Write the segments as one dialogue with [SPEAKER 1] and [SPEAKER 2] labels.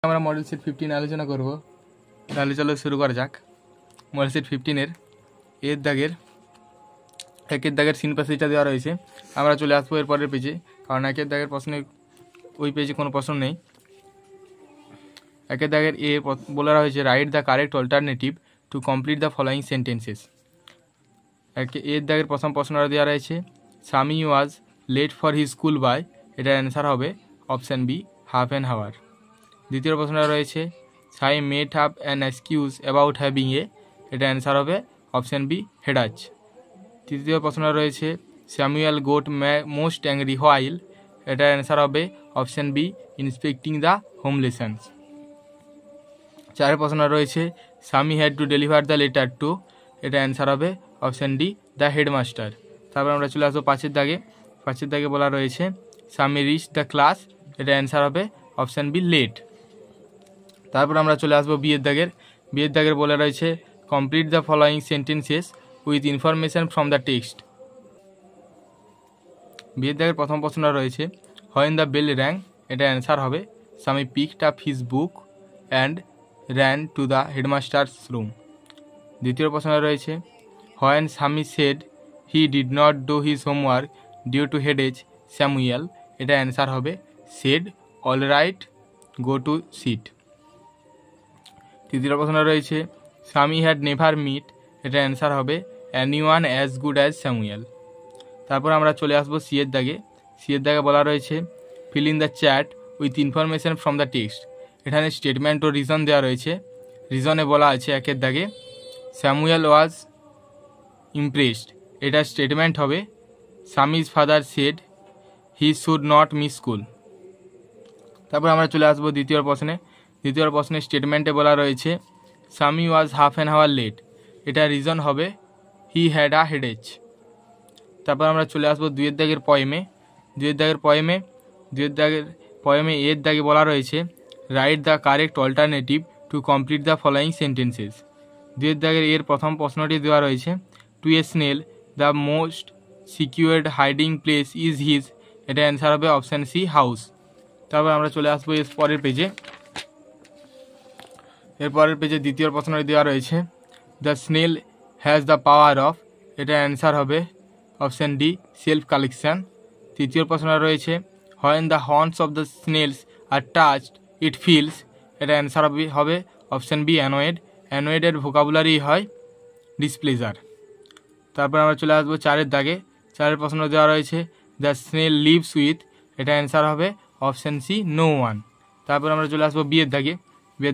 [SPEAKER 1] আমরা model set 15 আলোচনা করব। তাহলে চলো শুরু করা যাক। মডেল সেট 15 এর একের দাগের সিন প্যাসেজটা দেওয়া রয়েছে। আমরা চলে আসবো এর পরের পেজে, কারণ একের দাগের প্রশ্নে ওই পেজে কোনো প্রশ্ন নেই। একের দাগের বলা হয়েছে write the correct alternative to complete the following sentences. এর দাগের প্রথম প্রশ্নটা দেওয়া রয়েছে Sammy was late for his school by, এটার অ্যান্সার হবে option B half an hour. দ্বিতীয় প্রশ্নটা রয়েছে she made up an excuse about having এটা অ্যান্সার হবে অপশান বি হেডাচ। তৃতীয় প্রশ্নটা রয়েছে Samuel got most angry while, এটার অ্যান্সার হবে option B inspecting the home lessons. চারের প্রশ্নটা রয়েছে Sammy had to deliver the letter to, এটা অ্যান্সার হবে অপশান ডি দ্য হেডমাস্টার। তারপর আমরা চলে আসবো পাঁচের দাগে বলা রয়েছে সামি রিচ দ্য ক্লাস, এটা অ্যান্সার হবে অপশান বি লেট। তারপর আমরা চলে আসবো বিয়ের দাগের বলা রয়েছে complete the following sentences with information from the text. বিয়ের দাগের প্রথম প্রশ্নটা রয়েছে হোয়েন দ্য বেল র্যাং, এটা অ্যান্সার হবে Sammy picked up his book and ran to the headmasters room. দ্বিতীয় প্রশ্নটা রয়েছে when Sammy said he did not do his homework due to headache Samuel, এটা অ্যান্সার হবে said all right go to seat. তৃতীয় প্রশ্ন রয়েছে Sammy had never met, এটা answer হবে anyone as good as Samuel. তারপর আমরা চলে আসবো সিয়ের দাগে বলা রয়েছে fill in the chart with information from the text. এখানে স্টেটমেন্ট ও রিজন দেওয়া রয়েছে। রিজনে বলা আছে একের দাগে স্যামুয়েল ওয়াজ ইমপ্রেসড, এটা স্টেটমেন্ট হবে Sammy's father said he should not miss school. তারপর আমরা চলে আসবো দ্বিতীয় প্রশ্নে স্টেটমেন্টে বলা রয়েছে Sammy was half an hour late, এটা রিজন হবে হি হ্যাড আ হেডেজ। তারপর আমরা চলে আসবো দুইয়ের দাগের পয়েমে এর দাগে বলা রয়েছে write the correct alternative to complete the following sentences. দুইয়ের দাগের এর প্রথম প্রশ্নটি দেওয়া রয়েছে to a snail the most secured hiding place is his, এটা অ্যান্সার হবে অপশান সি হাউস। তারপর আমরা চলে আসবো এর পরের পেজে দ্বিতীয় প্রশ্নটি দেওয়া রয়েছে the snail has the power of, এটা অ্যান্সার হবে অপশান ডি সেলফ কালেকশান। তৃতীয় প্রশ্নটা রয়েছে when the horns of the snails are touched it feels, এটা অ্যান্সার হবে অপশান বি অ্যানোয়েডের ভোকাবুলারি হয় ডিসপ্লেজার। তারপর আমরা চলে আসবো চারের প্রশ্ন দেওয়া রয়েছে দ্য স্নেল লিভস উইথ, এটা অ্যান্সার হবে অপশান সি নো ওয়ান। তারপর আমরা চলে আসবো বিয়ের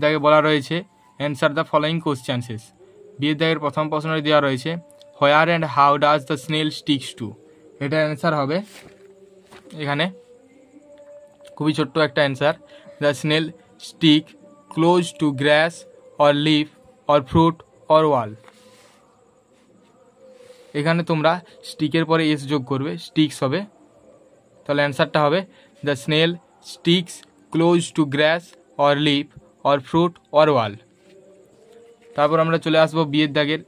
[SPEAKER 1] দাগে বলা রয়েছে অ্যান্সার দ্য ফলোয়িং কোশ্চেন্সেস। বিয়ের দাগের প্রথম প্রশ্নটি দেওয়া রয়েছে where and how does the snail sticks to, এটার অ্যান্সার হবে এখানে খুবই ছোট্ট একটা answer the snail stick close to grass or leaf or fruit or wall. এখানে তোমরা স্টিকের পরে এস যোগ করবে, স্টিক্স হবে, তাহলে অ্যান্সারটা হবে the snail sticks close to grass or leaf or fruit or ওয়াল। তারপর আমরা চলে আসবো বিয়ের দাগের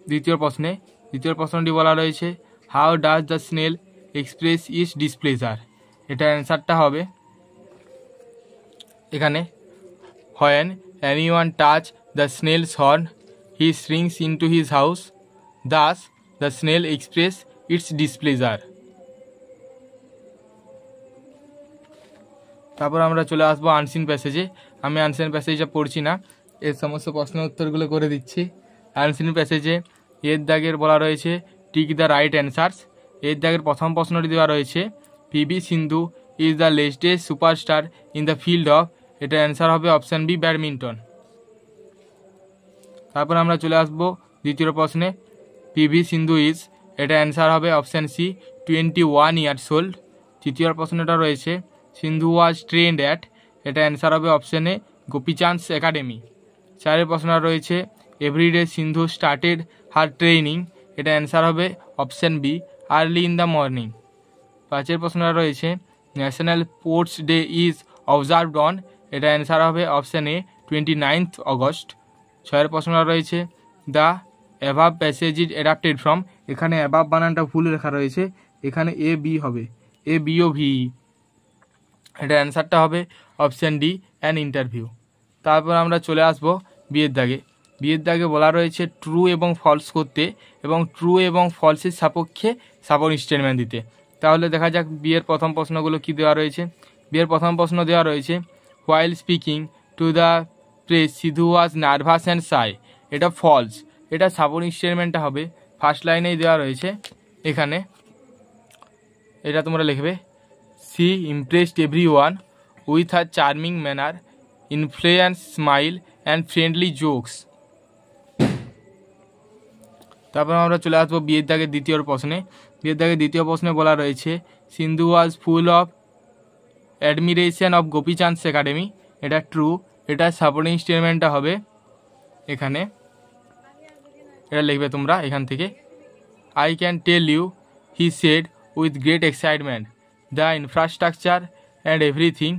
[SPEAKER 1] দ্বিতীয় প্রশ্নটি বলা রয়েছে how does the snail express is displeasure, এটার অ্যান্সারটা হবে এখানে when anyone touch the snail's horn he shrinks into his house thus the snail express its displeasure. তারপর আমরা চলে আসবো আনসিন প্যাসেজে। আমি আনসিন প্যাসেজটা পড়ছি না, এর সমস্ত প্রশ্ন উত্তরগুলো করে দিচ্ছি। আনসিন প্যাসেজে এর দাগের বলা রয়েছে টিক দ্য রাইট অ্যান্সার্স। এর দাগের প্রথম প্রশ্নটি দেওয়া রয়েছে PV Sindhu is the latest superstar in the field of, এটার অ্যান্সার হবে অপশান বি ব্যাডমিন্টন। তারপর আমরা চলে আসবো দ্বিতীয় প্রশ্নে পিভি সিন্ধু ইজ, এটা অ্যান্সার হবে অপশান সি 21 ইয়ার্স ওল্ড। তৃতীয় প্রশ্নটা রয়েছে সিন্ধু ওয়াজ ট্রেন্ড অ্যাট, এটা অ্যান্সার হবে অপশান এ গোপীচাঁদ একাডেমি। চারের প্রশ্নটা রয়েছে everyday Sindhu started her training, এটা অ্যান্সার হবে option B early in the morning. পাঁচের প্রশ্নটা রয়েছে national sports day is observed on, এটা অ্যান্সার হবে অপশান এ 29 অগস্ট। ছয়ের প্রশ্নটা রয়েছে the above passage is adapted from, এখানে অ্যাভাব বানানটা ভুল লেখা রয়েছে, এখানে এ বি হবে, এ বি ও ভি, এটা অ্যান্সারটা হবে অপশান ডি অ্যান ইন্টারভিউ। তারপর আমরা চলে আসবো বিয়ের দাগে। বিয়ের দাগে বলা রয়েছে ট্রু এবং ফলস করতে এবং ট্রু এবং ফলসের সাপেক্ষে সাপোর্ট স্টেটমেন্ট দিতে। তাহলে দেখা যাক বিয়ের প্রথম প্রশ্নগুলো কি দেওয়া রয়েছে। বিয়ের প্রথম প্রশ্ন দেওয়া রয়েছে while speaking to the press Sindhu was nervous and shy. এটা ফলস, এটা সাপোর্ট স্টেটমেন্টটা হবে ফার্স্ট লাইনেই দেওয়া রয়েছে। এখানে এটা তোমরা লিখবে she impressed everyone with her charming manner, influence, smile and friendly jokes. তারপর আমরা চলে আসবো বিয়ের দাগের দ্বিতীয় প্রশ্নে। বিয়ের দাগের দ্বিতীয় প্রশ্নে বলা রয়েছে Sindhu was full of admiration of Gopichand's academy. এটা ট্রু, এটা সাপোর্টিং স্টেটমেন্টটা হবে এখানে, এটা লিখবে তোমরা এখান থেকে। I can tell you he said with great excitement the infrastructure and everything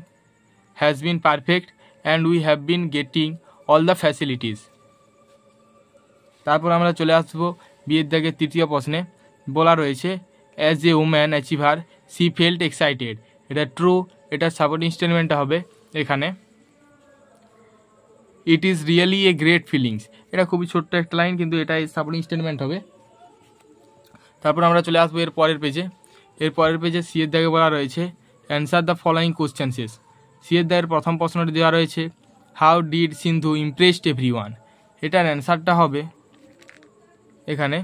[SPEAKER 1] has been perfect and we have been getting all the facilities. তারপর আমরা চলে আসবো বিয়ের দাগের তৃতীয় প্রশ্নে। বলা রয়েছে as a woman achiever she felt excited. এটা ট্রু, এটা সাপোর্টিং স্টেটমেন্টটা হবে এখানে। It is really a great feelings. এটা খুবই ছোট্ট একটা লাইন, কিন্তু এটাই সাপোর্টিং স্টেটমেন্ট হবে। তারপর আমরা চলে আসবো এর পরের পেজে। এর পরের পেজে সি এর দাগে বলা রয়েছে answer the following questions. C এর দাগের প্রথম প্রশ্নটি দেওয়া রয়েছে how did Sindhu impressed everyone. এটার অ্যান্সারটা হবে এখানে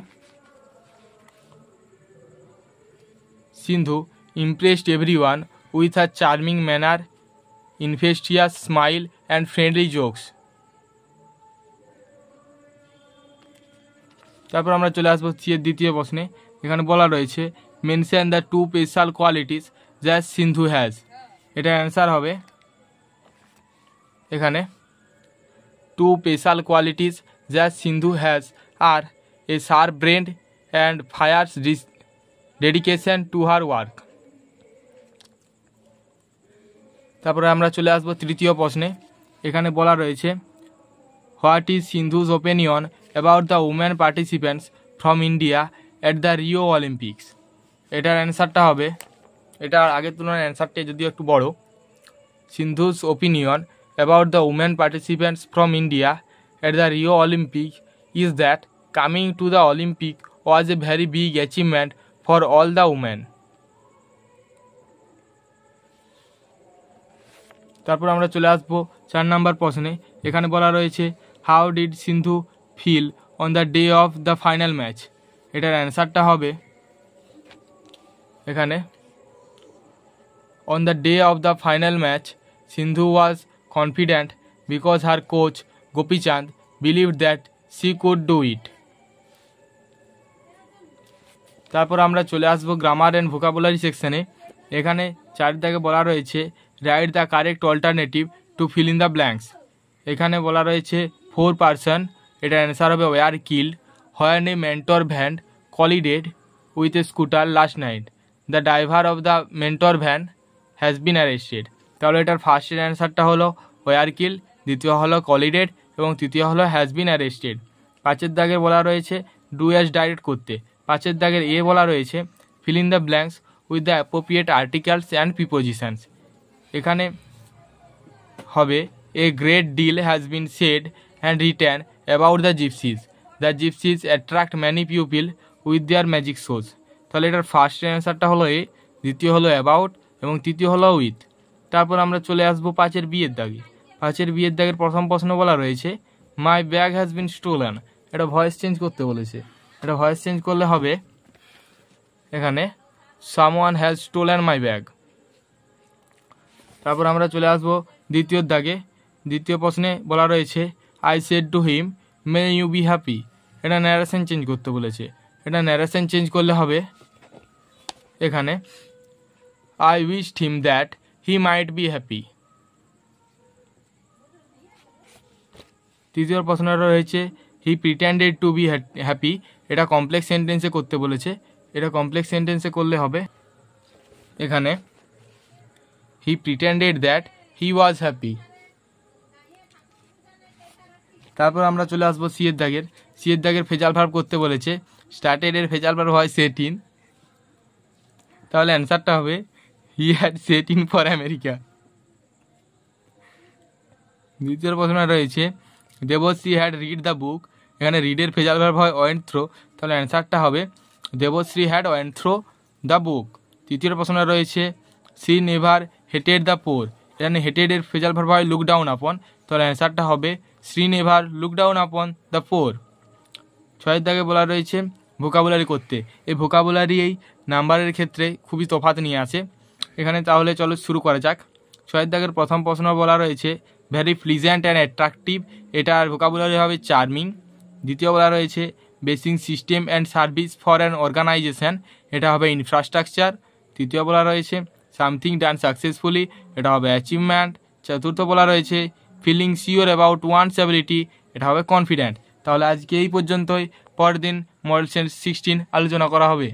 [SPEAKER 1] Sindhu impressed everyone with a charming manner, infectious smile and friendly jokes. তারপর আমরা চলে আসবো সি এর দ্বিতীয় প্রশ্নে। এখানে বলা রয়েছে mention the two special qualities that Sindhu has. এটার অ্যান্সার হবে এখানে two special qualities that Sindhu has are a sharp brain and fierce dedication to her work. তারপরে আমরা চলে আসবো তৃতীয় প্রশ্নে। এখানে বলা রয়েছে what is Sindhu's opinion about the women participants from India at the Rio Olympics. এটার অ্যান্সারটা হবে, এটার আগের তুলনায় অ্যান্সারটা যদিও একটু বড়। Sindhu's opinion about the women participants from India at the Rio Olympic is that coming to the Olympic was a very big achievement for all the women. তারপর আমরা চলে আসবো 4 নম্বর প্রশ্নে। এখানে বলা রয়েছে how did Sindhu feel on the day of the final match. এটার অ্যান্সারটা হবে এখানে on the day of the final match Sindhu was confident because her coach Gopichand believed that she could do it. তারপর আমরা চলে আসবো গ্রামার অ্যান্ড ভোকাবুলারি সেকশানে। এখানে 4 দাগে বলা রয়েছে write the correct alternative two feel in the blanks. এখানে বলা রয়েছে 4 পারসন, এটার অ্যান্সার হবে were killed, when a mentor van collided with a scooter last night, the driver of the mentor van has been arrested. তাহলে এটার ফার্স্টের অ্যান্সারটা হলো ওয়ার কিল্ড, দ্বিতীয় হলো কলিডেড এবং তৃতীয় হলো হ্যাজ বিন অ্যারেস্টেড। 5 দাগের বলা রয়েছে ডু অ্যাজ ডাইরেক্ট করতে। 5 দাগের এ বলা রয়েছে fill in the blanks with the appropriate articles and prepositions. এখানে হবে a great deal has been said and written about the gypsies, the gypsies attract many people with their magic shows. তাহলে এটার first অ্যান্সারটা হলো এ, দ্বিতীয় হলো about এবং তৃতীয় হলো উইথ। তারপর আমরা চলে আসবো 5 বিয়ের দাগে। 5 বিয়ের দাগের প্রথম প্রশ্ন বলা রয়েছে my bag has been stolen. এটা ভয়েস চেঞ্জ করতে বলেছে, এটা ভয়েস চেঞ্জ করলে হবে এখানে someone has stolen my bag. তারপর আমরা চলে আসবো দ্বিতীয় দাগে। দ্বিতীয় প্রশ্নে বলা রয়েছে I said to him may you be happy. এটা ন্যারেশন চেঞ্জ করতে বলেছে, এটা ন্যারেশন চেঞ্জ করলে হবে এখানে I wished him that he might be happy. তৃতীয় প্রশ্নটা রয়েছে he pretended to be happy. এটা কমপ্লেক্স সেন্টেন্সে করতে বলেছে, এটা কমপ্লেক্স সেন্টেন্সে করলে হবে এখানে he pretended that he was happy. তারপর আমরা চলে আসবো সি এর দাগের। সি এর দাগের ফেজাল ভার্ব করতে বলেছে, স্টার্টেড এর ফেজাল ভার্ব হয় সেট ইন। তাহলে অ্যান্সারটা হবে he had set in for America. দ্বিতীয় প্রশ্ন রয়েছে Debashree had read the book, এখানে রিডের ফেজাল ভার্ব হয় ওয়েন্ট থ্রো, তাহলে অ্যান্সারটা হবে Debashree had went through the book. তৃতীয় প্রশ্ন রয়েছে she never hated the poor, এখানে হেটেডের ফেজাল ভার্ব হয় লুক ডাউন আপন, তাহলে অ্যান্সারটা হবে she never look down upon the poor. ছয়ের দাগে বলা রয়েছে ভোকাবুলারি করতে, এই ভোকাবুলারি এই নাম্বারের ক্ষেত্রে খুবই তফাৎ নিয়ে আসে এখানে। তাহলে চলো শুরু করা যাক। ছয়ের দাগের প্রথম প্রশ্ন বলা রয়েছে ভেরি প্লিজেন্ট অ্যান্ড অ্যাট্রাকটিভ, এটার ভোকাবুলারি হবে চার্মিং। দ্বিতীয় বলা রয়েছে basic system and service for an organisation, এটা হবে ইনফ্রাস্ট্রাকচার। তৃতীয় বলা রয়েছে সামথিং ডান সাকসেসফুলি, এটা হবে অ্যাচিভমেন্ট। চতুর্থ বলা রয়েছে feeling sure about one's ability, এটা হবে কনফিডেন্ট। তাহলে আজকে এই পর্যন্তই, পরের দিন মডেল সেন্স 16 আলোচনা করা হবে।